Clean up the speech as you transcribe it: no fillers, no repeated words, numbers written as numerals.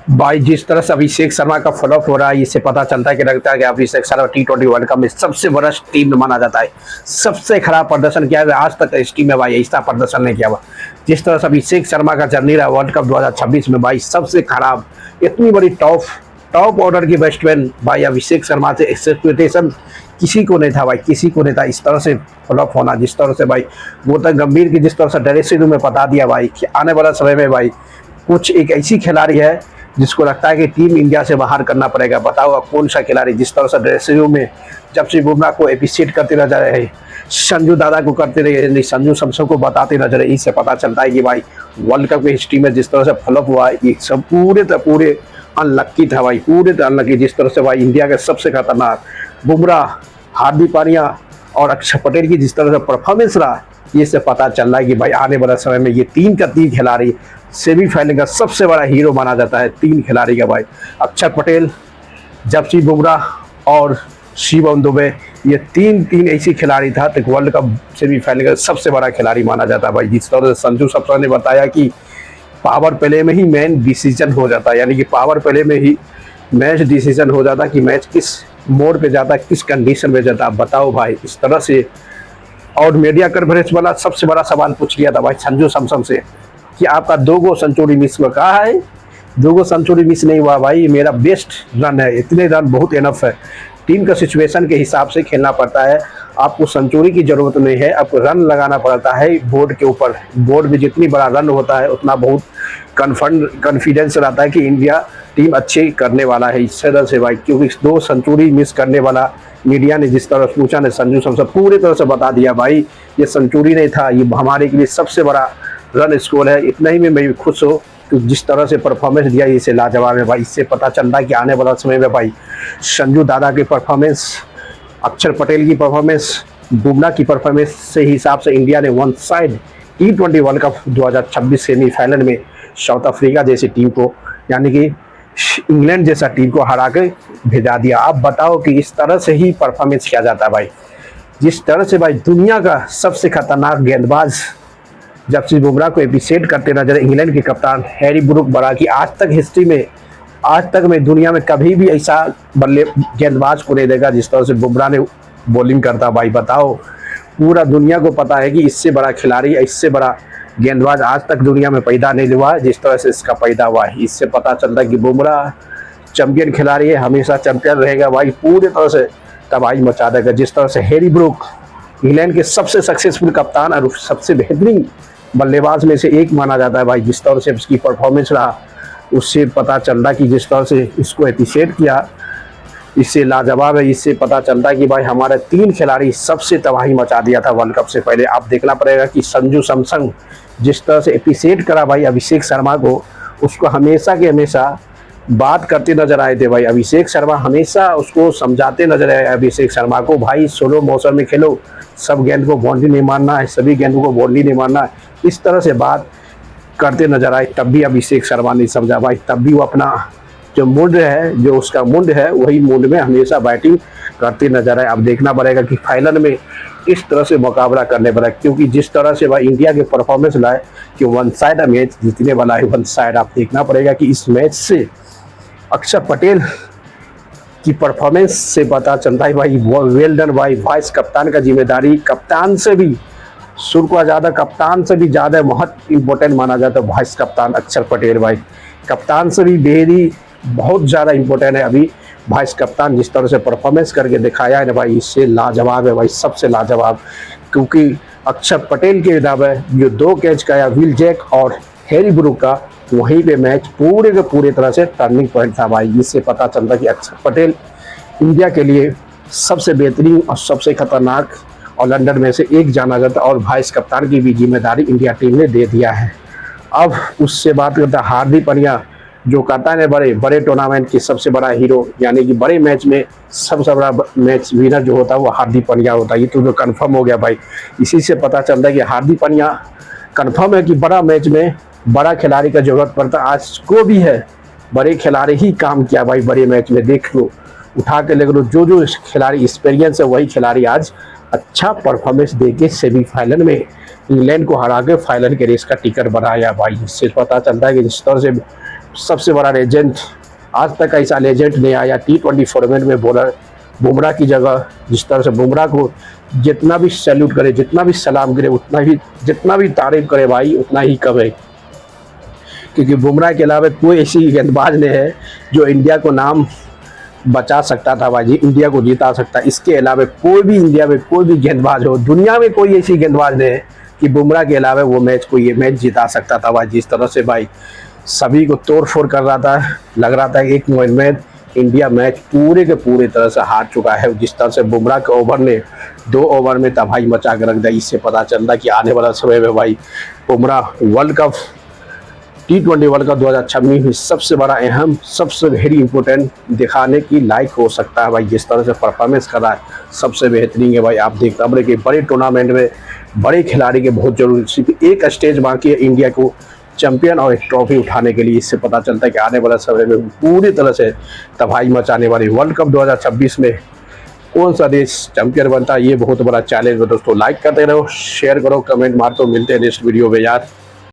भाई जिस तरह से अभिषेक शर्मा का फ्लॉप हो रहा है, इससे पता चलता है कि लगता है कि Abhishek Sharma T20 world cup में सबसे वर्स्ट टीम माना जाता है। सबसे खराब प्रदर्शन किया है आज तक इस टीम में भाई, ऐसा प्रदर्शन नहीं किया हुआ जिस तरह से अभिषेक शर्मा का जर्नी रहा वर्ल्ड कप 2026 में भाई। सबसे खराब, इतनी बड़ी टॉप ऑर्डर की बैट्समैन भाई अभिषेक शर्मा से एक्सपेक्टेशन किसी को नहीं था भाई, किसी को नहीं था। इस तरह से फ्लॉप होना, जिस तरह से भाई गौतम गंभीर की जिस तरह से ड्रेसिंग रूम में बता दिया भाई कि आने वाला समय में भाई कुछ एक ऐसी खिलाड़ी है जिसको लगता है कि टीम इंडिया से बाहर करना पड़ेगा। बताओ अब कौन सा खिलाड़ी जिस तरह से ड्रेसिंग रूम में जसप्रीत बुमराह को एप्रिशिएट करते नजर रहे, संजू दादा को करते रहे, संजू सैमसन को बताते नजर रहे। इससे पता चलता है कि भाई वर्ल्ड कप की हिस्ट्री में जिस तरह से फ्लॉप हुआ है ये सब पूरे अनलक्की था भाई, पूरे अनलक्की। जिस तरह से भाई इंडिया के सबसे खतरनाक बुमराह, हार्दिक पांड्या और अक्षर पटेल की जिस तरह से परफॉर्मेंस रहा, ये से पता चल रहा है कि भाई आने वाले समय में ये तीन खिलाड़ी सेमीफाइनल का सबसे बड़ा हीरो माना जाता है। तीन खिलाड़ी का भाई, अक्षर पटेल, जसप्रीत बुमराह और शिवम दुबे, ये तीन ऐसी खिलाड़ी था तो वर्ल्ड कप सेमीफाइनल का सबसे बड़ा खिलाड़ी माना जाता है भाई। जिस तरह से संजू सैमसन ने बताया कि पावर प्ले में ही मैन डिसीजन हो जाता है, यानी कि पावर प्ले में ही मैच डिसीजन हो जाता कि मैच किस मोड पे जाता, किस कंडीशन में जाता। बताओ भाई इस तरह से। और मीडिया कवरेज वाला सबसे बड़ा सवाल पूछ लिया था भाई संजू सैमसन से कि आपका 2 गो सेंचुरी मिस हुआ। कहा है 2 गो सेंचुरी मिस नहीं हुआ भाई, मेरा बेस्ट रन है, इतने रन बहुत इनफ है। टीम का सिचुएशन के हिसाब से खेलना पड़ता है, आपको सेंचुरी की जरूरत नहीं है, आपको रन लगाना पड़ता है बोर्ड के ऊपर। बोर्ड में जितनी बड़ा रन होता है उतना बहुत कॉन्फिडेंस रहता है कि इंडिया टीम अच्छी करने वाला है। इस तरह से भाई, क्योंकि 2 सेंचुरी मिस करने वाला मीडिया ने जिस तरह पूछा ने संजू सैमसन पूरी तरह से बता दिया भाई ये सेंचुरी नहीं था, ये हमारे के लिए सबसे बड़ा रन स्कोर है। इतना ही में मैं भी खुश हूँ कि जिस तरह से परफॉर्मेंस दिया इसे लाजवाब है भाई। इससे पता चल रहा है कि आने वाला समय में भाई संजू दादा की परफॉर्मेंस, अक्षर पटेल की परफॉर्मेंस, बुमराह की परफॉर्मेंस से हिसाब से इंडिया ने one side T20 world cup 2026 semifinal में साउथ अफ्रीका जैसी टीम को, यानी कि इंग्लैंड जैसा टीम को हरा के भेजा दिया। आप बताओ कि इस तरह से ही परफॉर्मेंस किया जाता है भाई। जिस तरह से भाई दुनिया का सबसे खतरनाक गेंदबाज जसप्रीत बुमराह को एप्रिशिएट करते नजर इंग्लैंड के कप्तान हैरी ब्रूक बड़ा कि आज तक में दुनिया में कभी भी ऐसा बल्ले गेंदबाज को नहीं देगा जिस तरह से बुमराह ने बॉलिंग करता भाई। बताओ पूरा दुनिया को पता है कि इससे बड़ा खिलाड़ी, इससे बड़ा गेंदबाज आज तक दुनिया में पैदा नहीं हुआ है जिस तरह से इसका पैदा हुआ है। इससे पता चलता है कि बुमराह चैंपियन खिलाड़ी है, हमेशा चैंपियन रहेगा भाई, पूरी तरह से तबाही मचा देगा। जिस तरह से हैरी ब्रूक इंग्लैंड के सबसे सक्सेसफुल कप्तान और सबसे बेहतरीन बल्लेबाज में से एक माना जाता है भाई। जिस तरह से उसकी परफॉर्मेंस रहा उससे पता चलता कि जिस तरह से इसको एप्रिशिएट किया इससे लाजवाब है। इससे पता चलता है कि भाई हमारे 3 खिलाड़ी सबसे तबाही मचा दिया था वर्ल्ड कप से पहले। आप देखना पड़ेगा कि संजू सैमसन जिस तरह से एप्रिशिएट करा भाई अभिषेक शर्मा को, उसको हमेशा के हमेशा बात करते नजर आए थे भाई। अभिषेक शर्मा हमेशा उसको समझाते नजर आए अभिषेक शर्मा को, भाई सोलो मौसम में खेलो, सब गेंद को बाउंड्री नहीं मारना है, सभी गेंद को बाउंड्री नहीं मारना है, इस तरह से बात करते नजर आए। तब भी अभिषेक शर्मा नहीं समझा भाई, तब भी वो अपना जो मूड है, जो उसका मूड है वही मूड में हमेशा बैटिंग करते नजर आए। अब देखना पड़ेगा कि फाइनल में इस तरह से मुकाबला करने पड़ा, क्योंकि जिस तरह से भाई इंडिया के परफॉर्मेंस लाए कि वन साइड मैच जीतने वाला है, वन साइड। आप देखना पड़ेगा कि इस मैच से अक्षर पटेल की परफॉर्मेंस से पता चलता है भाई वेल डन भाई। वाइस कप्तान का जिम्मेदारी कप्तान से भी कप्तान से भी ज़्यादा महत्व इम्पोर्टेंट माना जाता है वाइस कप्तान अक्षर पटेल भाई। कप्तान से भी बेहद बहुत ज़्यादा इम्पोर्टेंट है अभी वाइस कप्तान। जिस तरह से परफॉर्मेंस करके दिखाया है ना भाई, इससे लाजवाब है भाई, सबसे लाजवाब। क्योंकि अक्षर पटेल के अलावा जो 2 कैच का विल जैक और हैरी ब्रूक का, वहीं पे मैच पूरे के पूरे तरह से टर्निंग पॉइंट था भाई। इससे पता चलता कि अक्षर पटेल इंडिया के लिए सबसे बेहतरीन और सबसे खतरनाक ऑलराउंडर में से एक जाना जाता, और वाइस कप्तान की भी जिम्मेदारी इंडिया टीम ने दे दिया है। अब उससे बात करता हार्दिक पांड्या, जो कहता है बड़े टूर्नामेंट की सबसे बड़ा हीरो, यानी कि बड़े मैच में सबसे बड़ा मैच विनर जो होता है वो हार्दिक पांड्या होता है। ये तो जो कन्फर्म हो गया भाई। इसी से पता चलता है कि हार्दिक पांड्या कन्फर्म है कि बड़ा मैच में बड़ा खिलाड़ी का जरूरत पड़ता है। आज को भी है, बड़े खिलाड़ी ही काम किया भाई बड़े मैच में। देख लो, उठा के ले लो, जो खिलाड़ी एक्सपीरियंस है वही खिलाड़ी आज अच्छा परफॉर्मेंस देके सेमीफाइनल में इंग्लैंड को हरा के फाइनल के रेस का टिकट बनाया भाई। इससे पता चलता है कि जिस तरह से सबसे बड़ा लेजेंड, आज तक ऐसा लेजेंड नहीं आया T20 फॉर्मेट में बॉलर बुमराह की जगह। जिस तरह से बुमराह को जितना भी सैल्यूट करे, जितना भी सलाम करे, उतना ही, जितना भी तारीफ करे भाई उतना ही कम है, क्योंकि बुमराह के अलावा कोई ऐसी गेंदबाज नहीं है जो इंडिया को नाम बचा सकता था भाई, इंडिया को जिता सकता। इसके अलावा कोई भी इंडिया में कोई भी गेंदबाज हो, दुनिया में कोई ऐसी गेंदबाज नहीं है कि बुमराह के अलावा वो मैच को, ये मैच जिता सकता था भाई। जिस तरह से भाई सभी को तोड़ फोड़ कर रहा था, लग रहा था एक में इंडिया मैच पूरे के पूरे तरह से हार चुका है। जिस तरह से बुमराह के ओवर ने 2 ओवर में तबाही मचा कर रख दिया। इससे पता चलता कि आने वाला समय में भाई Bumrah world cup T20 world cup 2026 में सबसे बड़ा अहम, सबसे वेरी इंपॉर्टेंट दिखाने की लायक हो सकता है भाई। जिस तरह से परफॉर्मेंस कर रहा है सबसे बेहतरीन है भाई। आप देखते हैं कि बड़े टूर्नामेंट में बड़े खिलाड़ी के बहुत जरूरी, सिर्फ एक स्टेज बाकी है इंडिया को चैंपियन और एक ट्रॉफी उठाने के लिए। इससे पता चलता है कि आने वाला समय में पूरी तरह से तबाही मचाने वाली वर्ल्ड कप 2026 में कौन सा देश चैंपियन बनता है, ये बहुत बड़ा चैलेंज है दोस्तों। लाइक करते रहो, शेयर करो, कमेंट मार दो। मिलते हैं नेक्स्ट वीडियो में यार।